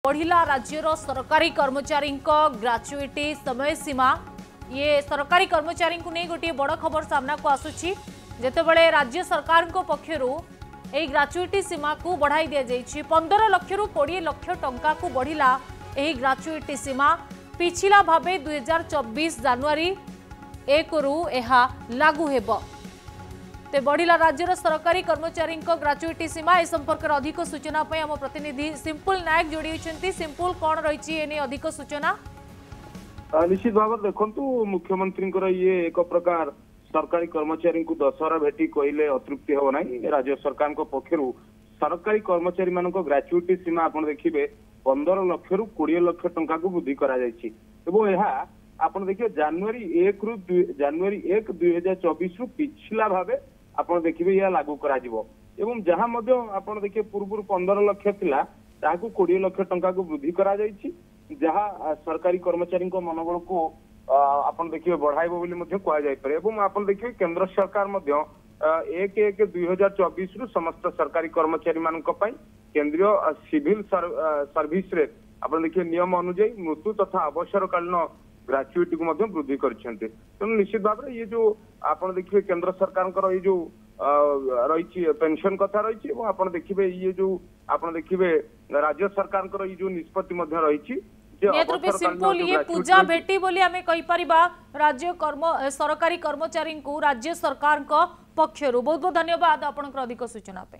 बढ़िला राज्यर सरकारी कर्मचारी ग्राच्युटी समय सीमा। ये सरकारी कर्मचारी को नहीं गोटे बड़ खबर सामना को आसुची जेतेबेले राज्य सरकार पक्षर यह ग्राच्युटी सीमा को बढ़ाई दि जाइए 15 लाख रु 20 लाख टंका को बढ़िला यह ग्राच्युटी सीमा। पिछला भावे 2024 जनवरी 1 रु यह लागू हेब। ते बढ़िला राज्यर सरकारी कर्मचारी ग्राच्युटी सीमा। ए संपर्क में अधिक सूचना आम प्रतिनिधि सिंपल नायक जोड़ी होती। सिंपल कौन रही अधिक सूचना? निश्चित भाव देखु मुख्यमंत्री ये एक प्रकार सरकारी कर्मचारी को दशहरा भेटी कहले अतृप्ति हम ना। राज्य सरकार पक्षर सरकारी कर्मचारी मान ग्राच्युटी सीमा आप देखिए 15 लाख रु 20 लाख टंका को वृद्धि कर देखिए जनवरी 1 2024 रु पिछला भावे आप देखिए यह लागू करा एवं जहां आप देखिए पूर्व 15 लाख थिला ताकू 20 लाख टंका को वृद्धि करा जहाँ सरकारी कर्मचारी मनोबल को आप देखिए बढ़ाइबो बोली मध्य कहा जाय पारे। एवं आप देखिए केंद्र सरकार 1/1/2024 रु समस्त सरकारी कर्मचारी मान केंद्रीय सिविल सर्विस रे आप देखिए नियम अनुଯାयी मृत्यु तथा अवसरकालीन ग्राच्युटी को वृद्धि करछन्ते। तेणु निश्चित भाव में ये जो आप देखिए केंद्र सरकार ये जो रही पेंशन कथा रही आप देखिए ये जो आप देखिए राज्य सरकार ये जो निष्पत्ति रही सिंपल ये पूजा भेटी बोली आमे कहि परिबा राज्य सरकारी कर्मचारी को राज्य सरकार पक्षर। बहुत बहुत धन्यवाद आपन अधिक सूचना पे।